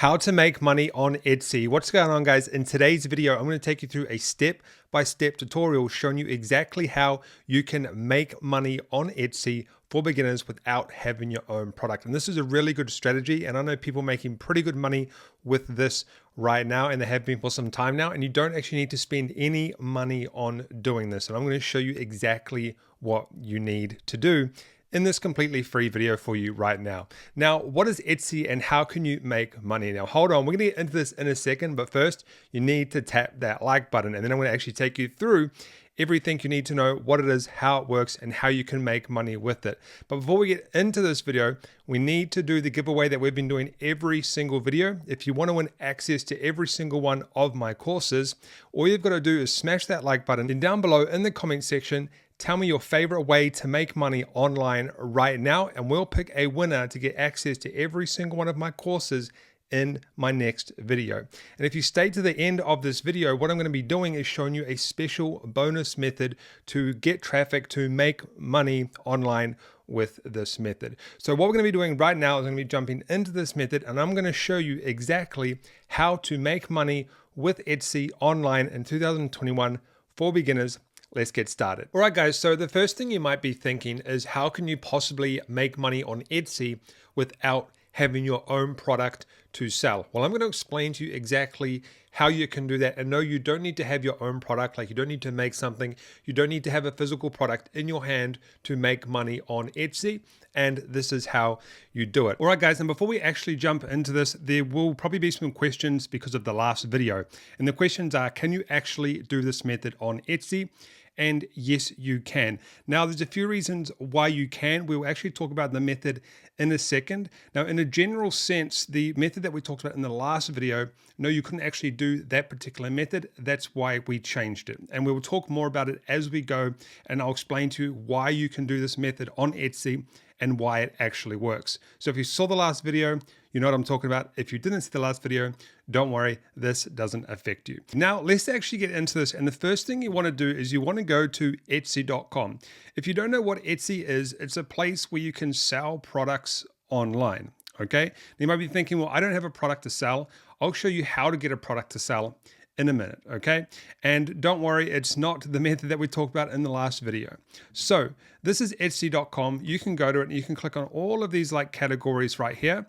How to make money on Etsy. What's going on, guys? In today's video, I'm going to take you through a step-by-step tutorial showing you exactly how you can make money on Etsy for beginners without having your own product. And this is a really good strategy, and I know people making pretty good money with this right now, and they have been for some time now, and you don't actually need to spend any money on doing this. And I'm going to show you exactly what you need to do in this completely free video for you right now. Now, what is Etsy and how can you make money? Now, hold on, we're gonna get into this in a second, but first you need to tap that like button, and then I'm gonna actually take you through everything you need to know, what it is, how it works, and how you can make money with it. But before we get into this video, we need to do the giveaway that we've been doing every single video. If you want to win access to every single one of my courses, all you've got to do is smash that like button, and down below in the comment section, tell me your favorite way to make money online right now, and we'll pick a winner to get access to every single one of my courses in my next video. And if you stay to the end of this video, what I'm going to be doing is showing you a special bonus method to get traffic to make money online with this method. So what we're going to be doing right now is I'm going to be jumping into this method, and I'm going to show you exactly how to make money with Etsy online in 2021 for beginners. Let's get started. All right, guys, so the first thing you might be thinking is how can you possibly make money on Etsy without having your own product to sell? Well, I'm going to explain to you exactly how you can do that. And no, you don't need to have your own product. Like, you don't need to make something. You don't need to have a physical product in your hand to make money on Etsy. And this is how you do it. All right, guys, and before we actually jump into this, there will probably be some questions because of the last video. And the questions are, can you actually do this method on Etsy? And yes, you can. Now, there's a few reasons why you can. We'll actually talk about the method in a second. Now, in a general sense, the method that we talked about in the last video, no, you couldn't actually do that particular method. That's why we changed it. And we will talk more about it as we go, and I'll explain to you why you can do this method on Etsy and why it actually works. So if you saw the last video, you know what I'm talking about. If you didn't see the last video, don't worry, this doesn't affect you. Now, let's actually get into this. And the first thing you want to do is you want to go to Etsy.com. If you don't know what Etsy is, it's a place where you can sell products online, okay? You might be thinking, well, I don't have a product to sell. I'll show you how to get a product to sell in a minute, okay? And don't worry, it's not the method that we talked about in the last video. So this is Etsy.com. You can go to it and you can click on all of these like categories right here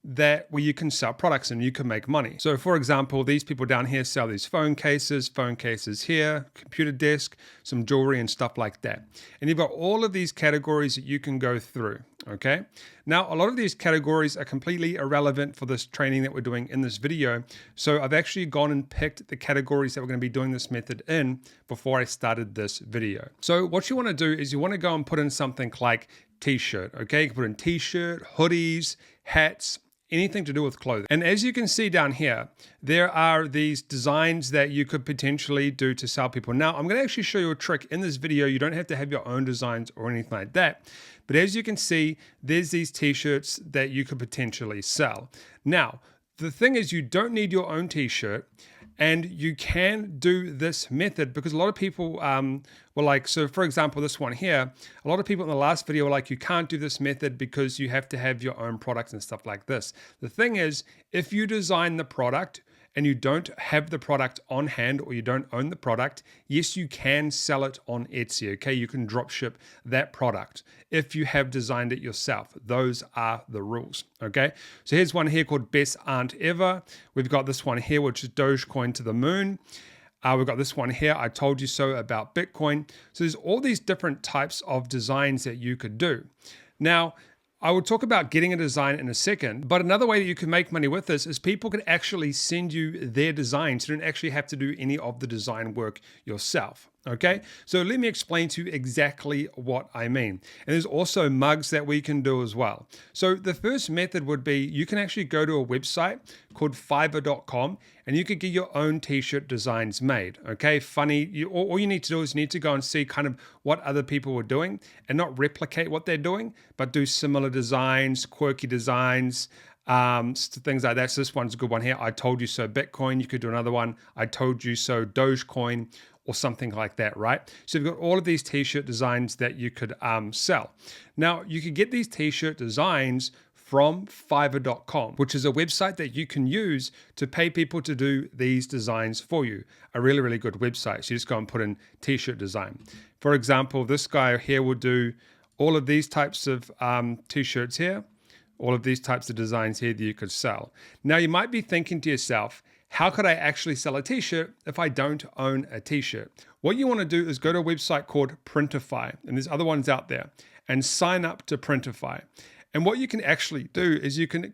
where you can sell products and you can make money. So for example, these people down here sell these phone cases here, computer desk, some jewelry and stuff like that. And you've got all of these categories that you can go through, okay? Now, a lot of these categories are completely irrelevant for this training that we're doing in this video. So I've actually gone and picked the categories that we're going to be doing this method in before I started this video. So what you want to do is you want to go and put in something like t-shirt, okay? You can put in t-shirt, hoodies, hats, anything to do with clothing. And as you can see down here, there are these designs that you could potentially do to sell people. Now, I'm going to actually show you a trick in this video. You don't have to have your own designs or anything like that. But as you can see, there's these t-shirts that you could potentially sell. Now, the thing is, you don't need your own t-shirt. And you can do this method because a lot of people were like, so for example, this one here, a lot of people in the last video were like, you can't do this method because you have to have your own products and stuff like this. The thing is, if you design the product and you don't have the product on hand or you don't own the product, yes, you can sell it on Etsy, okay? You can drop ship that product if you have designed it yourself. Those are the rules, okay? So here's one here called Best Aunt Ever. We've got this one here, which is Dogecoin to the moon. We've got this one here, I told you so about Bitcoin. So there's all these different types of designs that you could do. Now, I will talk about getting a design in a second, but another way that you can make money with this is people can actually send you their designs. You don't actually have to do any of the design work yourself. Okay, so let me explain to you exactly what I mean. And there's also mugs that we can do as well. So the first method would be you can actually go to a website called Fiverr.com and you could get your own t-shirt designs made. Okay, funny. All you need to do is you need to go and see kind of what other people were doing and not replicate what they're doing, but do similar designs, quirky designs, things like that. So this one's a good one here. I told you so Bitcoin. You could do another one. I told you so Dogecoin, or something like that, right? So you've got all of these t-shirt designs that you could sell. Now, you could get these t-shirt designs from Fiverr.com, which is a website that you can use to pay people to do these designs for you. A really, really good website. So you just go and put in t-shirt design. For example, this guy here will do all of these types of t-shirts here, all of these types of designs here that you could sell. Now you might be thinking to yourself, how could I actually sell a t-shirt if I don't own a t-shirt? What you want to do is go to a website called Printify, and there's other ones out there, and sign up to Printify. And what you can actually do is you can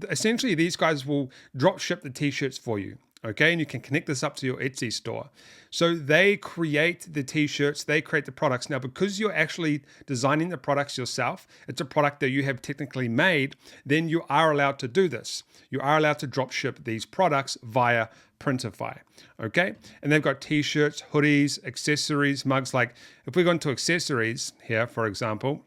essentially, these guys will drop ship the t-shirts for you. Okay, and you can connect this up to your Etsy store. So they create the t-shirts, they create the products. Now, because you're actually designing the products yourself, it's a product that you have technically made, then you are allowed to do this. You are allowed to drop ship these products via Printify, okay? And they've got t-shirts, hoodies, accessories, mugs. Like if we go into accessories here, for example,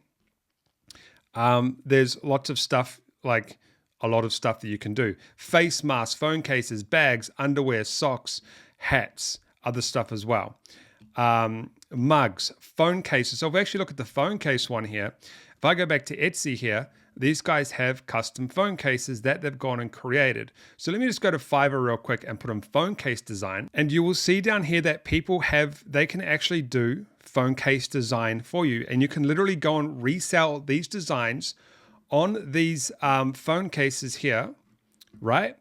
there's lots of stuff like a lot of stuff that you can do. Face masks, phone cases, bags, underwear, socks, hats, other stuff as well. Mugs, phone cases. So if we actually look at the phone case one here, if I go back to Etsy here, these guys have custom phone cases that they've gone and created. So let me just go to Fiverr real quick and put in phone case design. And you will see down here that people they can actually do phone case design for you. And you can literally go and resell these designs on these phone cases here, right?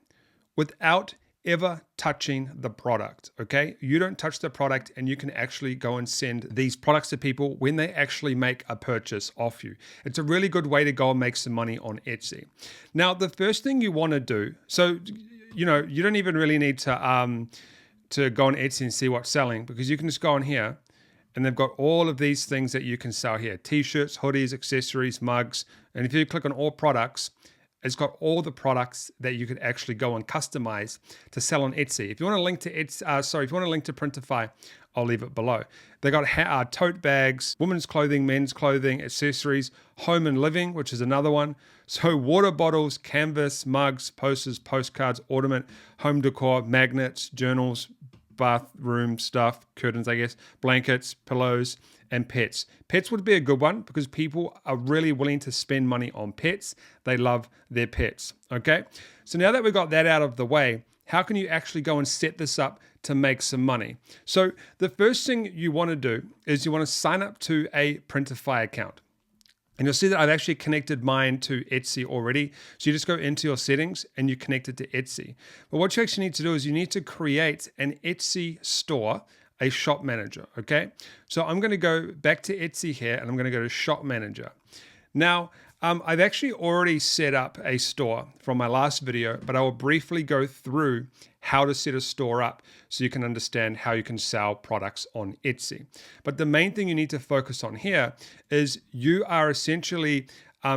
Without ever touching the product, okay? You don't touch the product and you can actually go and send these products to people when they actually make a purchase off you. It's a really good way to go and make some money on Etsy. Now, the first thing you want to do, so, you know, you don't even really need to go on Etsy and see what's selling, because you can just go on here and they've got all of these things that you can sell here. T-shirts, hoodies, accessories, mugs. And if you click on all products, it's got all the products that you could actually go and customize to sell on Etsy. If you want to link to if you want to link to Printify, I'll leave it below. They got tote bags, women's clothing, men's clothing, accessories, home and living, which is another one. So water bottles, canvas, mugs, posters, postcards, ornament, home decor, magnets, journals, bathroom stuff, curtains, I guess, blankets, pillows, and pets. Pets would be a good one because people are really willing to spend money on pets. They love their pets, okay? So now that we've got that out of the way, how can you actually go and set this up to make some money? So the first thing you want to do is you want to sign up to a Printify account. And you'll see that I've actually connected mine to Etsy already. So you just go into your settings and you connect it to Etsy. But what you actually need to do is you need to create an Etsy store, a shop manager, okay? So I'm going to go back to Etsy here and I'm going to go to shop manager. Now, I've actually already set up a store from my last video, but I will briefly go through how to set a store up so you can understand how you can sell products on Etsy. But the main thing you need to focus on here is you are essentially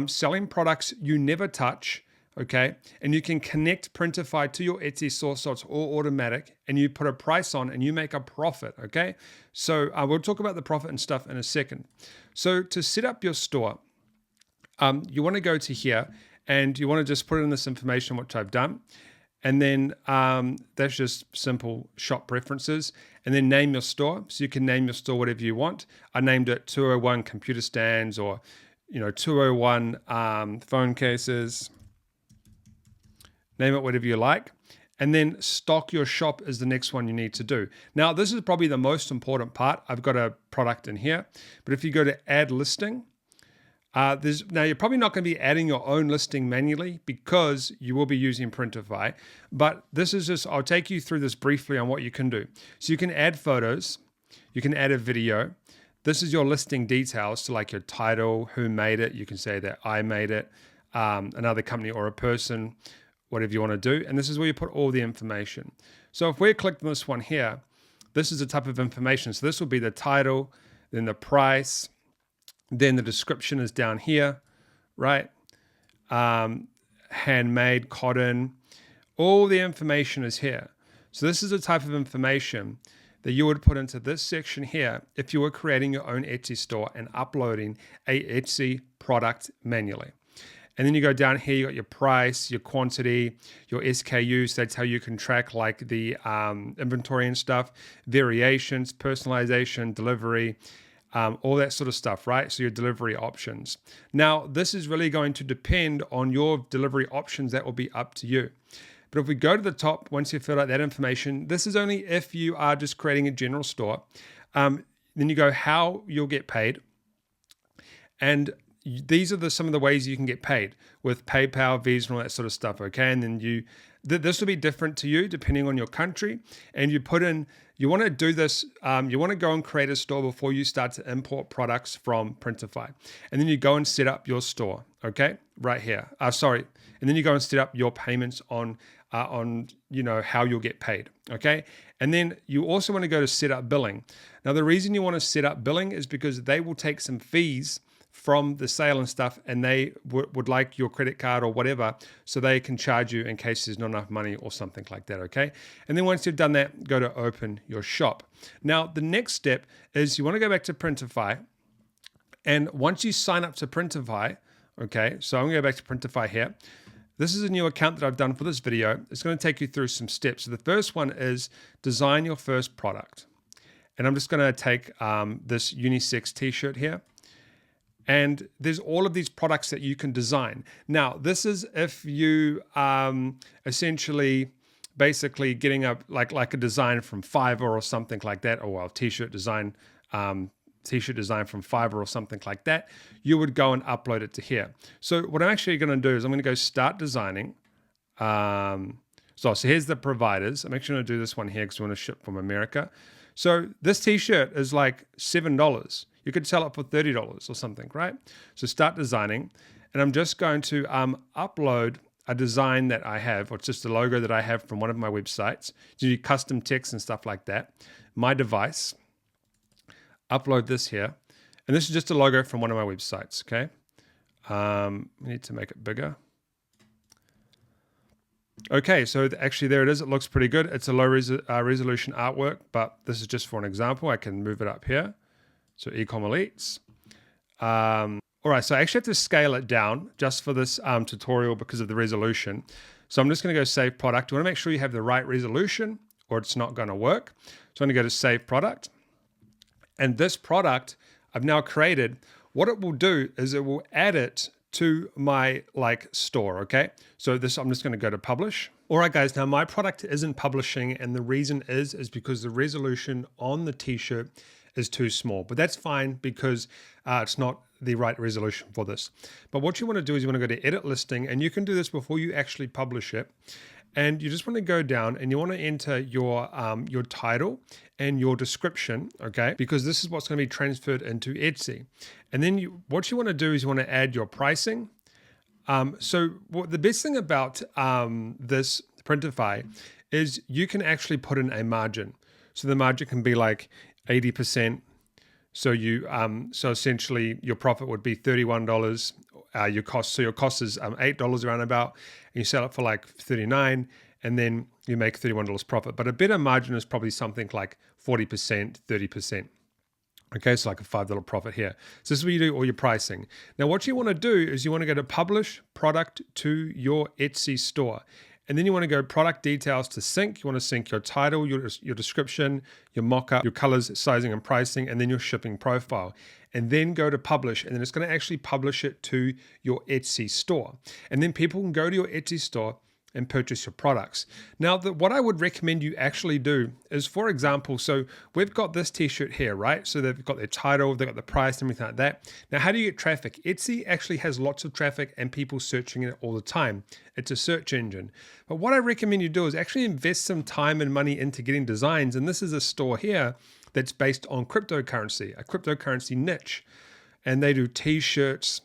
selling products you never touch, okay? And you can connect Printify to your Etsy store so it's all automatic, and you put a price on and you make a profit, okay? So we'll talk about the profit and stuff in a second. So to set up your store, you want to go to here and you want to just put in this information, which I've done. And then that's just simple shop preferences. And then name your store. So you can name your store whatever you want. I named it 201 computer stands, or 201 phone cases. Name it whatever you like. And then stock your shop is the next one you need to do. Now, this is probably the most important part. I've got a product in here. But if you go to add listing, now you're probably not going to be adding your own listing manually because you will be using Printify, but this is just, I'll take you through this briefly on what you can do. So you can add photos, you can add a video. This is your listing details, so like your title, who made it. You can say that I made it, another company or a person, whatever you want to do. And this is where you put all the information. So if we click on this one here, this is the type of information. So this will be the title, then the price, then the description is down here, right? Handmade, cotton, all the information is here. So this is the type of information that you would put into this section here if you were creating your own Etsy store and uploading a Etsy product manually. And then you go down here, you got your price, your quantity, your SKUs. That's how you can track like the inventory and stuff, variations, personalization, delivery, all that sort of stuff, right? So your delivery options. Now, this is really going to depend on your delivery options. That will be up to you. But if we go to the top, once you fill out that information, this is only if you are just creating a general store. Then you go how you'll get paid. And these are some of the ways you can get paid with PayPal, Visa, and all that sort of stuff, okay? And then this will be different to you depending on your country. And you put in, you want to do this, you want to go and create a store before you start to import products from Printify. And then you go and set up your store, okay? Right here. And then you go and set up your payments on how you'll get paid, okay? And then you also want to go to set up billing. Now, the reason you want to set up billing is because they will take some fees from the sale and stuff, and they would like your credit card or whatever, so they can charge you in case there's not enough money or something like that, okay? And then once you've done that, go to open your shop. Now, the next step is you want to go back to Printify, and once you sign up to Printify, okay, so I'm going to go back to Printify here. This is a new account that I've done for this video. It's going to take you through some steps. So the first one is design your first product. And I'm just going to take this unisex t-shirt here. And there's all of these products that you can design. Now, this is if you essentially basically getting a like a design from Fiverr or something like that, or well, t-shirt design from Fiverr or something like that, you would go and upload it to here. So what I'm actually going to do is I'm going to go start designing. So here's the providers. I'm actually going to do this one here because we want to ship from America. So this t-shirt is like $7. You could sell it for $30 or something, right? So start designing, and I'm just going to upload a design that I have, or it's just a logo that I have from one of my websites. You do custom text and stuff like that. My device, upload this here, and this is just a logo from one of my websites, okay? We need to make it bigger. Okay, so actually there it is. It looks pretty good. It's a low resolution artwork, but this is just for an example. I can move it up here. So Ecom Elites. All right, so I actually have to scale it down just for this tutorial because of the resolution. So I'm just going to go save product. You want to make sure you have the right resolution or it's not going to work. So I'm going to go to save product. And this product I've now created, what it will do is it will add it to my store, okay? So this, I'm just going to go to publish. All right, guys, now my product isn't publishing, and the reason is because the resolution on the t-shirt is too small, but that's fine because it's not the right resolution for this. But what you want to do is you want to go to edit listing, and you can do this before you actually publish it. And you just want to go down and you want to enter your title and your description, okay? Because this is what's going to be transferred into Etsy. And then what you want to do is you want to add your pricing. So the best thing about this Printify is you can actually put in a margin. So the margin can be like 80%. So so essentially your profit would be $31. Your cost is $8 around about, and you sell it for like $39, and then you make $31 profit. But a better margin is probably something like 40%, 30%. Okay, so like a $5 profit here. So this is where you do all your pricing. Now, what you want to do is you want to go to publish product to your Etsy store. And then you want to go product details to sync. You want to sync your title, your description, your mock-up, your colors, sizing and pricing, and then your shipping profile. And then go to publish, and then it's going to actually publish it to your Etsy store. And then people can go to your Etsy store and purchase your products. Now, what I would recommend you actually do is, for example, so we've got this t-shirt here, right? So they've got their title, they've got the price and everything like that. Now, how do you get traffic? Etsy actually has lots of traffic and people searching it all the time. It's a search engine. But what I recommend you do is actually invest some time and money into getting designs. And this is a store here that's based on cryptocurrency, a cryptocurrency niche. And they do t-shirts,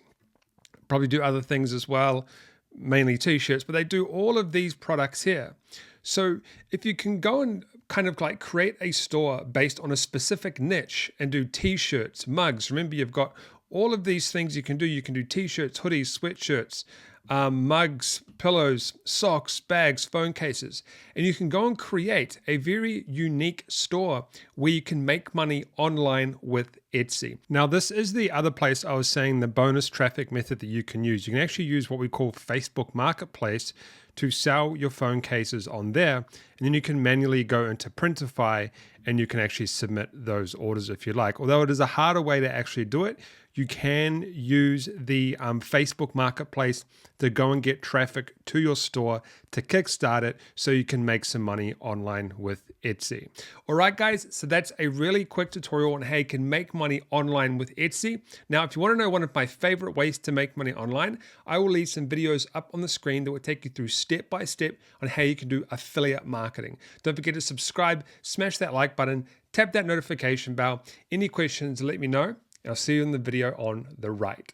probably do other things as well, mainly t-shirts, but they do all of these products here. So if you can go and kind of like create a store based on a specific niche and do t-shirts, mugs, remember you've got all of these things you can do. You can do t-shirts, hoodies, sweatshirts, mugs, pillows, socks, bags, phone cases. And you can go and create a very unique store where you can make money online with Etsy. Now, this is the other place I was saying the bonus traffic method that you can use. You can actually use what we call Facebook Marketplace to sell your phone cases on there. And then you can manually go into Printify and you can actually submit those orders if you like. Although it is a harder way to actually do it, you can use the Facebook Marketplace to go and get traffic to your store to kickstart it so you can make some money online with Etsy. All right, guys, so that's a really quick tutorial on how you can make money online with Etsy. Now, if you want to know one of my favorite ways to make money online, I will leave some videos up on the screen that will take you through step by step on how you can do affiliate marketing. Don't forget to subscribe, smash that like button, tap that notification bell. Any questions, let me know. I'll see you in the video on the right.